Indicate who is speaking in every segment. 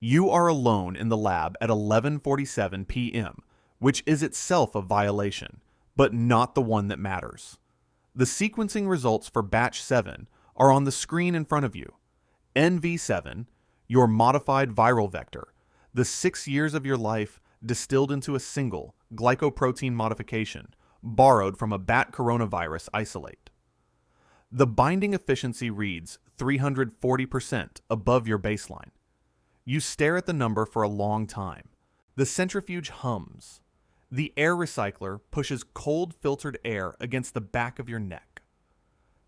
Speaker 1: You are alone in the lab at 11:47 p.m., which is itself a violation, but not the one that matters. The sequencing results for batch 7 are on the screen in front of you. NV7, your modified viral vector, the 6 years of your life distilled into a single glycoprotein modification borrowed from a bat coronavirus isolate. The binding efficiency reads 340% above your baseline. You stare at the number for a long time. The centrifuge hums. The air recycler pushes cold filtered air against the back of your neck.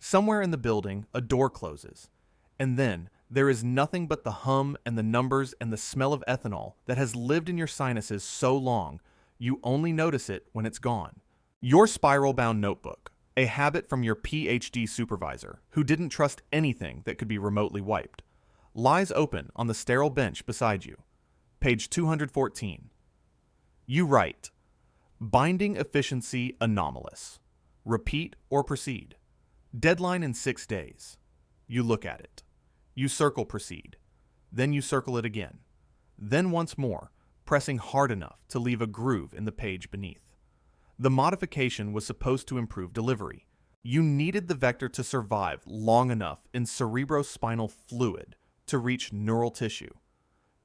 Speaker 1: Somewhere in the building, a door closes, and then there is nothing but the hum and the numbers and the smell of ethanol that has lived in your sinuses so long, you only notice it when it's gone. Your spiral-bound notebook, a habit from your PhD supervisor, who didn't trust anything that could be remotely wiped, lies open on the sterile bench beside you. Page 214. You write, binding efficiency anomalous. Repeat or proceed. Deadline in 6 days. You look at it. You circle proceed. Then you circle it again. Then once more, pressing hard enough to leave a groove in the page beneath. The modification was supposed to improve delivery. You needed the vector to survive long enough in cerebrospinal fluid to reach neural tissue,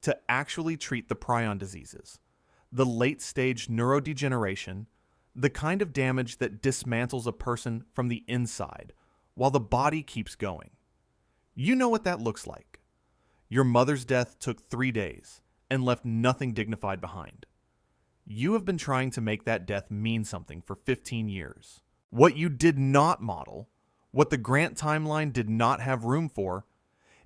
Speaker 1: to actually treat the prion diseases, the late-stage neurodegeneration, the kind of damage that dismantles a person from the inside while the body keeps going. You know what that looks like. Your mother's death took 3 days and left nothing dignified behind. You have been trying to make that death mean something for 15 years. What you did not model, what the grant timeline did not have room for,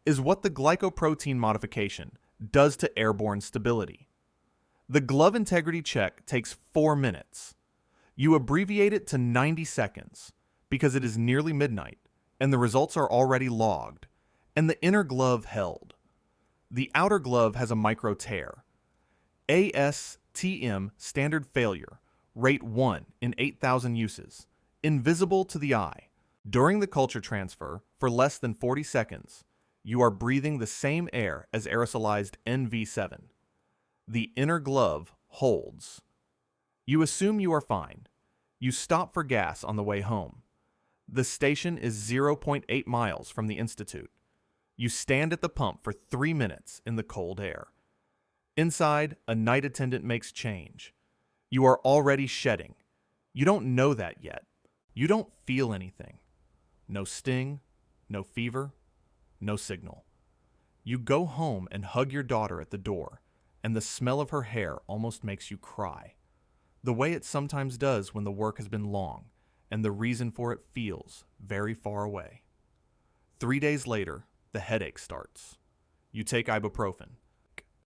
Speaker 1: is what the glycoprotein modification does to airborne stability. The glove integrity check takes 4 minutes. You abbreviate it to 90 seconds because it is nearly midnight and the results are already logged, and the inner glove held. The outer glove has a micro tear. ASTM standard failure, rate 1 in 8,000 uses, invisible to the eye. During the culture transfer, for less than 40 seconds, you are breathing the same air as aerosolized NV7. The inner glove holds. You assume you are fine. You stop for gas on the way home. The station is 0.8 miles from the institute. You stand at the pump for 3 minutes in the cold air. Inside, a night attendant makes change. You are already shedding. You don't know that yet. You don't feel anything. No sting, no fever, no signal. You go home and hug your daughter at the door, and the smell of her hair almost makes you cry. The way it sometimes does when the work has been long, and the reason for it feels very far away. 3 days later, the headache starts. You take ibuprofen.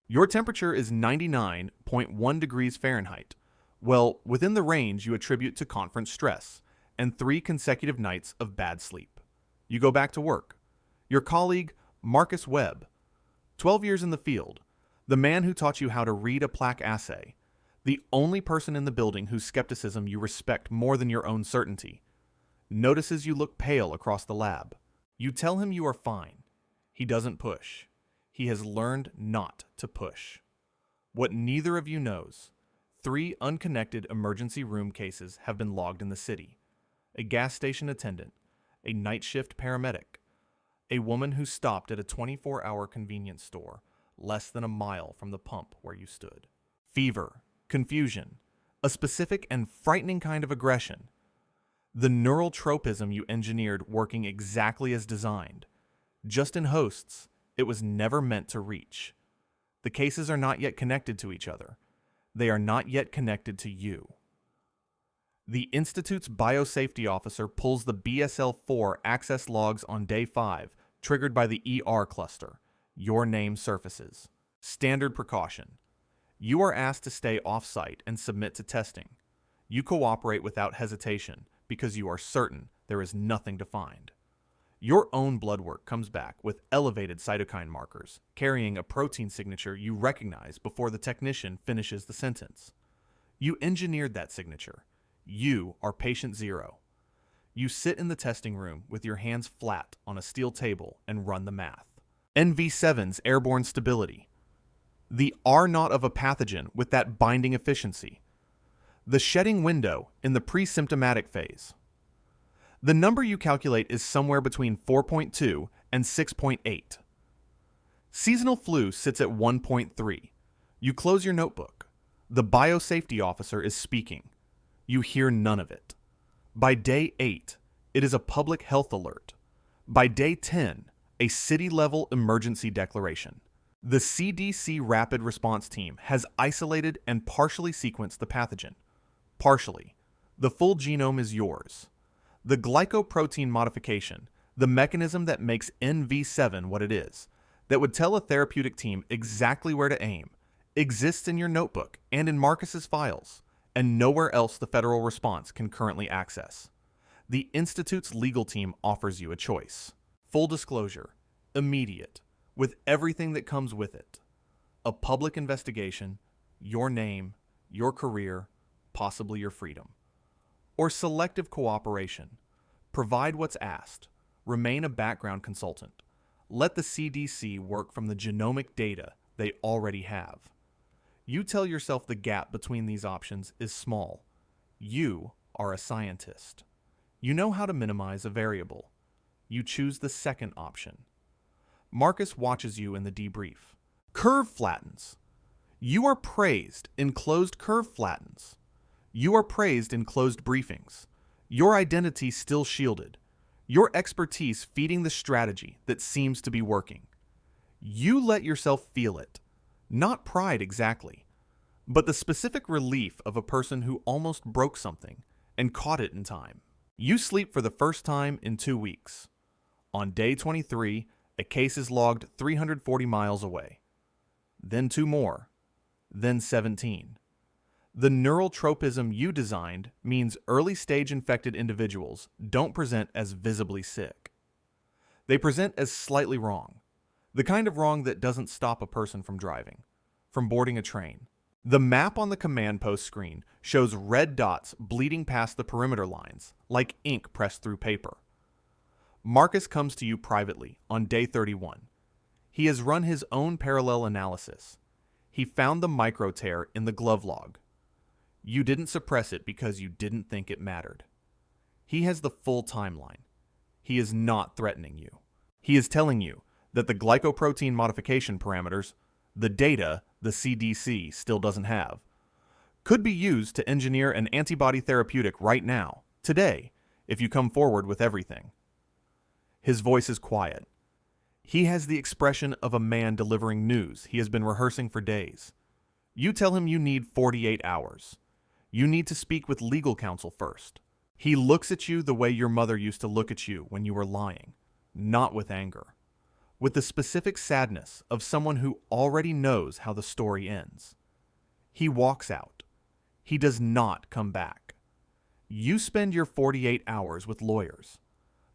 Speaker 1: Your temperature is 99.1 degrees Fahrenheit. Well, within the range you attribute to conference stress and 3 consecutive nights of bad sleep. You go back to work. Your colleague, Marcus Webb, 12 years in the field, the man who taught you how to read a plaque assay, the only person in the building whose skepticism you respect more than your own certainty, notices you look pale across the lab. You tell him you are fine. He doesn't push. He has learned not to push. What neither of you knows, 3 unconnected emergency room cases have been logged in the city. A gas station attendant, a night shift paramedic, a woman who stopped at a 24-hour convenience store less than a mile from the pump where you stood. Fever, confusion, a specific and frightening kind of aggression. The neural tropism you engineered working exactly as designed. Just in hosts, it was never meant to reach. The cases are not yet connected to each other. They are not yet connected to you. The Institute's biosafety officer pulls the BSL-4 access logs on day 5, triggered by the ER cluster. Your name surfaces. Standard precaution. You are asked to stay off-site and submit to testing. You cooperate without hesitation because you are certain there is nothing to find. Your own blood work comes back with elevated cytokine markers, carrying a protein signature you recognize before the technician finishes the sentence. You engineered that signature. You are patient 0. You sit in the testing room with your hands flat on a steel table and run the math. NV7's airborne stability. The R naught of a pathogen with that binding efficiency. The shedding window in the pre-symptomatic phase. The number you calculate is somewhere between 4.2 and 6.8. Seasonal flu sits at 1.3. You close your notebook. The biosafety officer is speaking. You hear none of it. By day 8, it is a public health alert. By day 10, a city-level emergency declaration. The CDC Rapid Response Team has isolated and partially sequenced the pathogen. Partially. The full genome is yours. The glycoprotein modification, the mechanism that makes NV7 what it is, that would tell a therapeutic team exactly where to aim, exists in your notebook and in Marcus's files, and nowhere else the federal response can currently access. The Institute's legal team offers you a choice. Full disclosure, immediate, with everything that comes with it. A public investigation, your name, your career, possibly your freedom. Or selective cooperation. Provide what's asked. Remain a background consultant. Let the CDC work from the genomic data they already have. You tell yourself the gap between these options is small. You are a scientist. You know how to minimize a variable. You choose the second option. Marcus watches you in the debrief. Curve flattens. You are praised in closed curve flattens. You are praised in closed briefings. Your identity still shielded. Your expertise feeding the strategy that seems to be working. You let yourself feel it. Not pride exactly, but the specific relief of a person who almost broke something and caught it in time. You sleep for the first time in 2 weeks. On day 23, a case is logged 340 miles away. Then 2 more. Then 17. The neural tropism you designed means early-stage infected individuals don't present as visibly sick. They present as slightly wrong. The kind of wrong that doesn't stop a person from driving, from boarding a train. The map on the command post screen shows red dots bleeding past the perimeter lines, like ink pressed through paper. Marcus comes to you privately on day 31. He has run his own parallel analysis. He found the micro tear in the glove log. You didn't suppress it because you didn't think it mattered. He has the full timeline. He is not threatening you. He is telling you that the glycoprotein modification parameters, the data the CDC still doesn't have, could be used to engineer an antibody therapeutic right now, today, if you come forward with everything. His voice is quiet. He has the expression of a man delivering news he has been rehearsing for days. You tell him you need 48 hours. You need to speak with legal counsel first. He looks at you the way your mother used to look at you when you were lying, not with anger, with the specific sadness of someone who already knows how the story ends. He walks out. He does not come back. You spend your 48 hours with lawyers.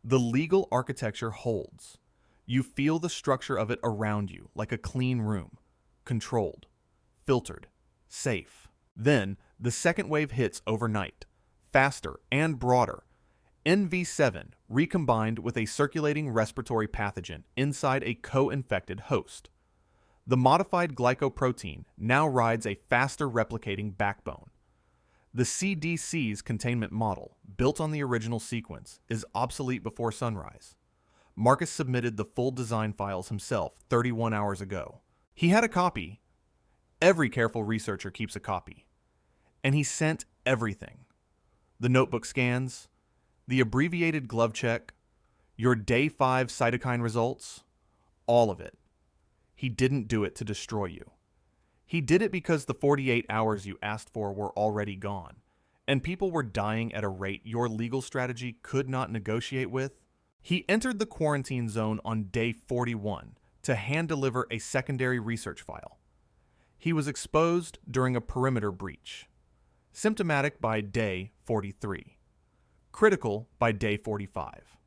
Speaker 1: The legal architecture holds. You feel the structure of it around you like a clean room, controlled, filtered, safe. Then, the second wave hits overnight, faster and broader. NV7 recombined with a circulating respiratory pathogen inside a co-infected host. The modified glycoprotein now rides a faster replicating backbone. The CDC's containment model, built on the original sequence, is obsolete before sunrise. Marcus submitted the full design files himself 31 hours ago. He had a copy. Every careful researcher keeps a copy. And he sent everything. The notebook scans, the abbreviated glove check, your day 5 cytokine results, all of it. He didn't do it to destroy you. He did it because the 48 hours you asked for were already gone, and people were dying at a rate your legal strategy could not negotiate with. He entered the quarantine zone on day 41 to hand-deliver a secondary research file. He was exposed during a perimeter breach. Symptomatic by day 43. Critical by day 45.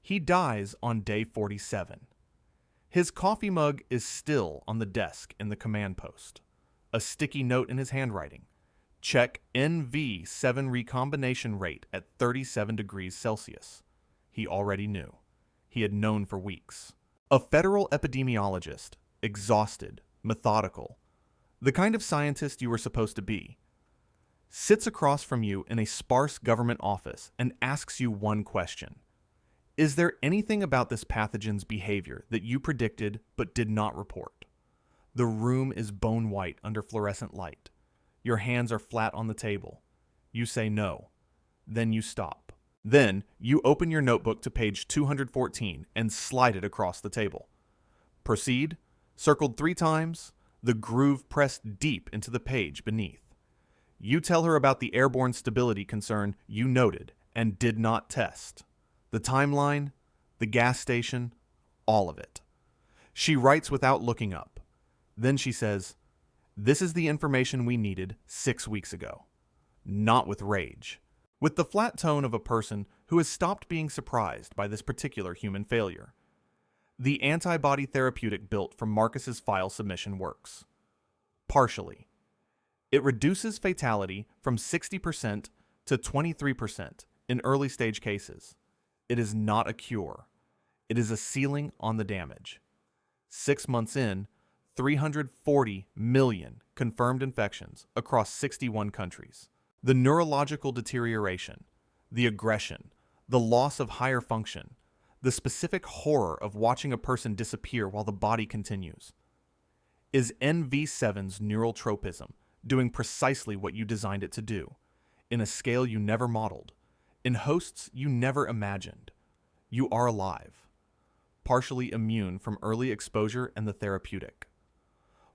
Speaker 1: He dies on day 47. His coffee mug is still on the desk in the command post. A sticky note in his handwriting. Check NV7 recombination rate at 37 degrees Celsius. He already knew. He had known for weeks. A federal epidemiologist, exhausted, methodical, the kind of scientist you were supposed to be, sits across from you in a sparse government office and asks you one question. Is there anything about this pathogen's behavior that you predicted but did not report? The room is bone white under fluorescent light. Your hands are flat on the table. You say no. Then you stop. Then you open your notebook to page 214 and slide it across the table. Proceed, circled 3 times, the groove pressed deep into the page beneath. You tell her about the airborne stability concern you noted and did not test. The timeline, the gas station, all of it. She writes without looking up. Then she says, "This is the information we needed 6 weeks ago." Not with rage. With the flat tone of a person who has stopped being surprised by this particular human failure. The antibody therapeutic built from Marcus's file submission works. Partially. It reduces fatality from 60% to 23% in early stage cases. It is not a cure. It is a ceiling on the damage. 6 months in, 340 million confirmed infections across 61 countries. The neurological deterioration, the aggression, the loss of higher function, the specific horror of watching a person disappear while the body continues. Is NV7's neural tropism doing precisely what you designed it to do, in a scale you never modeled, in hosts you never imagined? You are alive, partially immune from early exposure and the therapeutic.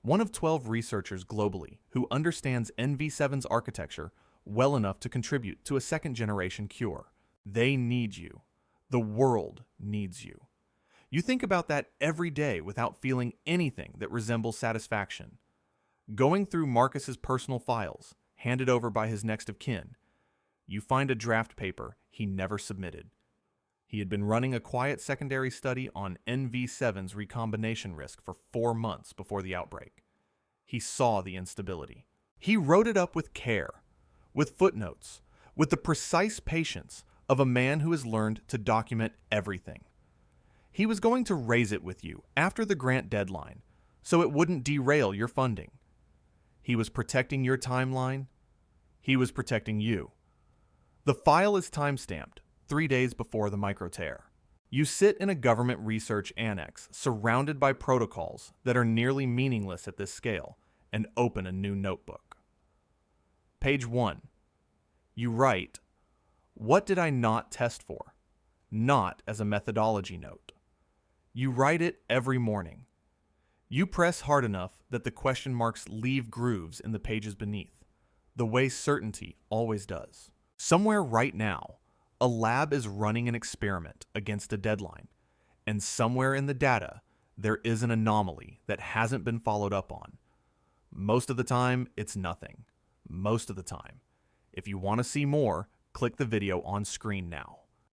Speaker 1: One of 12 researchers globally who understands NV7's architecture well enough to contribute to a second-generation cure. They need you. The world needs you. You think about that every day without feeling anything that resembles satisfaction. Going through Marcus's personal files, handed over by his next of kin, you find a draft paper he never submitted. He had been running a quiet secondary study on NV7's recombination risk for 4 months before the outbreak. He saw the instability. He wrote it up with care, with footnotes, with the precise patience of a man who has learned to document everything. He was going to raise it with you after the grant deadline, so it wouldn't derail your funding. He was protecting your timeline. He was protecting you. The file is timestamped 3 days before the microtear. You sit in a government research annex surrounded by protocols that are nearly meaningless at this scale and open a new notebook. Page 1. You write, "What did I not test for?" Not as a methodology note. You write it every morning. You press hard enough that the question marks leave grooves in the pages beneath, the way certainty always does. Somewhere right now, a lab is running an experiment against a deadline, and somewhere in the data, there is an anomaly that hasn't been followed up on. Most of the time, it's nothing. Most of the time. If you want to see more, click the video on screen now.